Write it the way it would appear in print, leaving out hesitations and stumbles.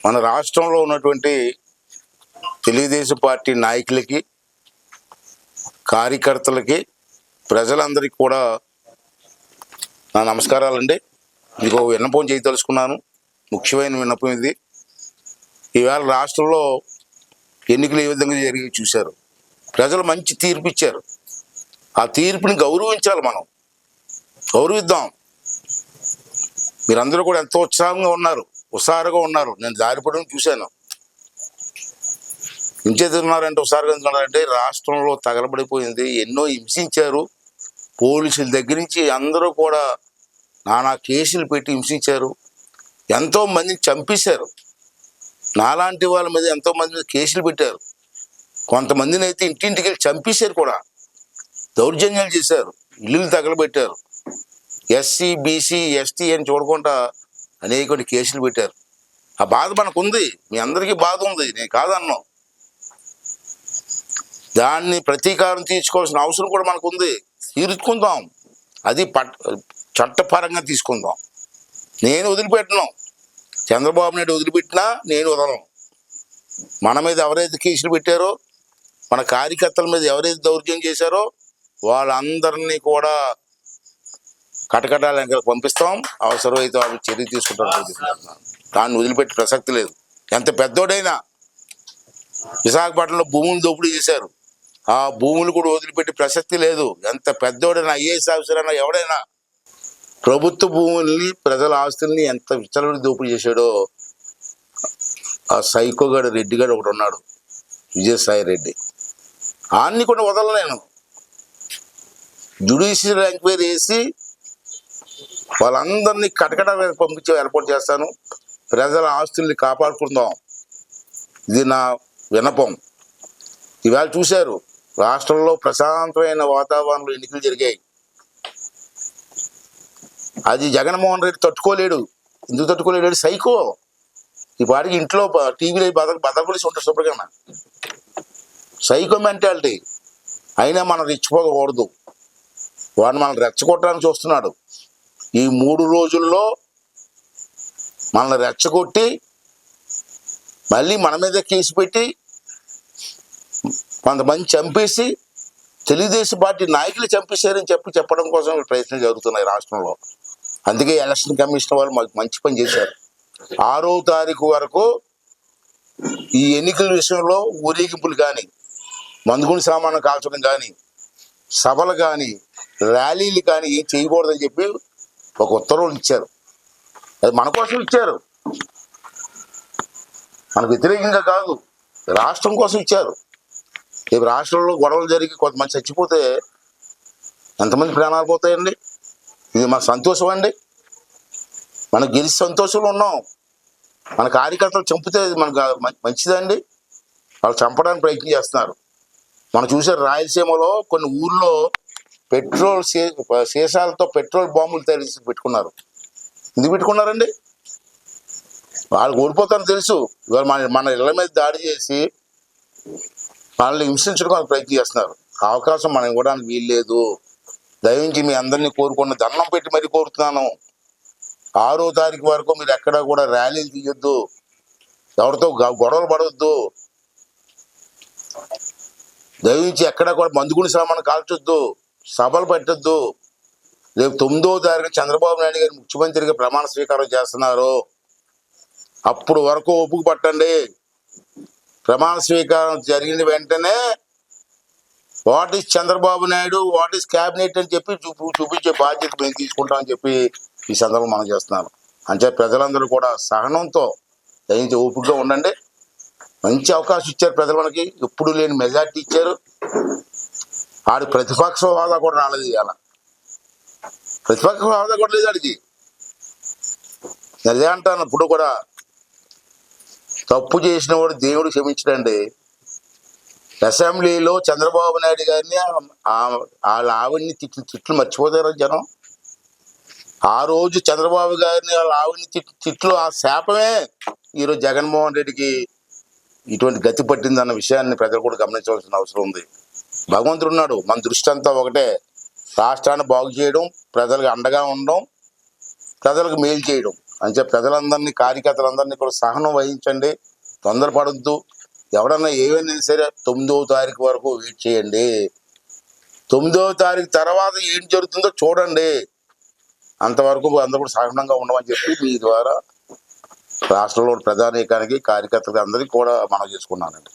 మన రాష్ట్రంలో ఉన్నటువంటి తెలుగుదేశం పార్టీ నాయకులకి, కార్యకర్తలకి, ప్రజలందరికీ కూడా నా నమస్కారాలండి. ఇంకో విన్నపం చేయదలుచుకున్నాను. ముఖ్యమైన విన్నపం ఇది. ఈవేళ రాష్ట్రంలో ఎన్నికలు ఏ విధంగా జరిగి చూశారు. ప్రజలు మంచి తీర్పు ఇచ్చారు. ఆ తీర్పుని గౌరవించాలి, మనం గౌరవిద్దాం. మీరందరూ కూడా ఎంతో ఉత్సాహంగా ఉన్నారు. నేను జారిపడడం చూశాను. ఇంకేతున్నారంటే ఉత్సాహంగా ఉన్నారంటే రాష్ట్రంలో తగలబడిపోయింది. ఎన్నో హింసించారు. పోలీసుల దగ్గర నుంచి అందరూ కూడా నానా కేసులు పెట్టి హింసించారు. ఎంతో మందిని చంపేశారు. నాలాంటి వాళ్ళ మీద ఎంతో మంది మీద కేసులు పెట్టారు. కొంతమందిని అయితే ఇంటింటికి వెళ్ళి చంపేశారు కూడా. దౌర్జన్యాలు చేశారు. ఇల్లులు తగలబెట్టారు. ఎస్సీ, బీసీ, ఎస్టీ అని చూడకుండా అనేక కేసులు పెట్టారు. ఆ బాధ మనకుంది. మీ అందరికీ బాధ ఉంది, నేను కాదన్నాను. దాన్ని ప్రతీకారం తీర్చుకోవాల్సిన అవసరం కూడా మనకుంది. తీర్చుకుందాం. అది చట్టపరంగా తీసుకుందాం. నేను వదిలిపెట్టను. చంద్రబాబు నాయుడు వదిలిపెట్టినా నేను వదలను. మన మీద ఎవరైతే కేసులు పెట్టారో, మన కార్యకర్తల మీద ఎవరైతే దౌర్జన్యం చేశారో వాళ్ళందరినీ కూడా కటకటాల పంపిస్తాం. అవసరమైతే వాళ్ళు చర్య తీసుకుంటారు. దాన్ని వదిలిపెట్టే ప్రసక్తి లేదు. ఎంత పెద్దోడైనా. విశాఖపట్నంలో భూములు దోపిడీ చేశారు. ఆ భూములు కూడా వదిలిపెట్టే ప్రసక్తి లేదు. ఎంత పెద్దోడైనా, ఐఏఎస్ ఆఫీసర్ అయినా, ఎవడైనా ప్రభుత్వ భూముల్ని, ప్రజల ఆస్తుల్ని ఎంత విచ్చలవిడి దోపిడీ చేశాడో ఆ సైకోగాడు రెడ్డిగాడు ఒకడు ఉన్నాడు, విజయసాయి రెడ్డి. ఆన్ని కూడా వదలలేను. జ్యుడిషియల్ ఎంక్వైరీ వేసి వాళ్ళందరినీ కటకటాలకు పంపించి ఏర్పాటు చేస్తాను. ప్రజల ఆస్తుల్ని కాపాడుకుందాం. ఇది నా విన్నపం. ఇవాళ చూశారు, రాష్ట్రంలో ప్రశాంతమైన వాతావరణంలో ఎన్నికలు జరిగాయి. అది జగన్మోహన్ రెడ్డి తట్టుకోలేడు. ఎందుకు తట్టుకోలేడు? సైకో. ఈ పాటికి ఇంట్లో టీవీలో బదలకొలిసి ఉంటారు శుభ్రంగా. Psycho mentality. అయినా మనం రెచ్చిపోకూడదు. వాడు మనం రెచ్చగొట్టడానికి చూస్తున్నాడు. ఈ 3 రోజుల్లో మనల్ని రెచ్చగొట్టి మళ్ళీ మన మీద కేసు పెట్టి కొంతమంది చంపేసి తెలుగుదేశం పార్టీ నాయకులు చంపేశారని చెప్పడం కోసం ప్రయత్నం జరుగుతున్నాయి రాష్ట్రంలో. అందుకే ఎలక్షన్ కమిషన్ వాళ్ళు మాకు మంచి పని చేశారు. 6వ తారీఖు వరకు ఈ ఎన్నికల విషయంలో ఊరేగింపులు కానీ, మందుగుండు సామాను కాల్చడం కానీ, సభలు కానీ, ర్యాలీలు కానీ ఏం చేయకూడదని చెప్పి ఒక ఉత్తర్వులు ఇచ్చారు. అది మన కోసం ఇచ్చారు, మనకు వ్యతిరేకంగా కాదు. రాష్ట్రం కోసం ఇచ్చారు. రేపు రాష్ట్రంలో గొడవలు జరిగి కొంతమంది చచ్చిపోతే ఎంతమంది ప్రాణాలు పోతాయండి? ఇది మన సంతోషం అండి. మనం గెలిచి సంతోషంలో ఉన్నాం. మన కార్యకర్తలు చంపితే మనకు మంచిదండి. వాళ్ళు చంపడానికి ప్రయత్నం చేస్తున్నారు. మనం చూసారు, రాయలసీమలో కొన్ని ఊర్లో పెట్రోల్ సీసాలతో పెట్రోల్ బాంబులు తయారు పెట్టుకున్నారు. ఎందుకు పెట్టుకున్నారండి? వాళ్ళు ఓడిపోతారని తెలుసు. ఇవాళ మన ఇళ్ల మీద దాడి చేసి మనల్ని హింసించడానికి ప్రయత్నం చేస్తున్నారు. అవకాశం మనం ఇవ్వడానికి వీల్లేదు. దయించి మీ అందరినీ కోరుకున్న దండం పెట్టి మరీ కోరుతున్నాను. 6వ తారీఖు వరకు మీరు ఎక్కడా కూడా ర్యాలీలు తీయొద్దు, ఎవరితో గొడవలు పడవద్దు, దయించి ఎక్కడా కూడా మందుగుండు సామాను కాల్చొద్దు, సభలు పెట్టద్దు. రేపు 9వ తారీఖు చంద్రబాబు నాయుడు గారు ముఖ్యమంత్రిగా ప్రమాణ స్వీకారం చేస్తున్నారు. అప్పుడు వరకు ఒప్పుకు పట్టండి. ప్రమాణ స్వీకారం జరిగిన వెంటనే what is Chandrababu Naidu, what is cabinet అని చెప్పి చూపించే బాధ్యత మేము తీసుకుంటామని చెప్పి ఈ సందర్భం మనం చేస్తున్నాను. అంటే ప్రజలందరూ కూడా సహనంతో దయించి ఓపికగా ఉండండి. మంచి అవకాశం ఇచ్చారు ప్రజలు మనకి. ఎప్పుడు లేని మెజార్టీ ఇచ్చారు. ఆడి ప్రతిపక్ష హోదా కూడా రాలేదు. ఇవాళ ప్రతిపక్ష హోదా కూడా లేదు ఆడికి. అదే అంటాను, ఇప్పుడు కూడా తప్పు చేసిన వాడు దేవుడు క్షమించడండి. అసెంబ్లీలో చంద్రబాబు నాయుడు గారిని వాళ్ళ ఆవిడ్ని తిట్లు మర్చిపోతారు జనం. ఆ రోజు చంద్రబాబు గారిని వాళ్ళ ఆవిడ్ని తిట్లు, ఆ శాపమే ఈరోజు జగన్మోహన్ రెడ్డికి ఇటువంటి గతి పట్టిందన్న విషయాన్ని ప్రజలు కూడా గమనించవలసిన అవసరం ఉంది. భగవంతుడు ఉన్నాడు. మన దృష్టి అంతా ఒకటే. రాష్ట్రాన్ని బాగు చేయడం, ప్రజలకు అండగా ఉండడం, ప్రజలకు మేలు చేయడం. అంటే ప్రజలందరినీ కార్యకర్తలందరినీ కూడా సహనం వహించండి, తొందరపడద్దు. ఎవడన్నా ఏమైనా సరే 9వ తారీఖు వరకు వెయిట్ చేయండి. 9వ తారీఖు తర్వాత ఏం జరుగుతుందో చూడండి. అంతవరకు అందరూ కూడా సహనంగా ఉండమని చెప్పి మీ ద్వారా రాష్ట్రంలో ప్రజానీకానికి కార్యకర్తలకు అందరికీ కూడా మనం చేసుకున్నానండి.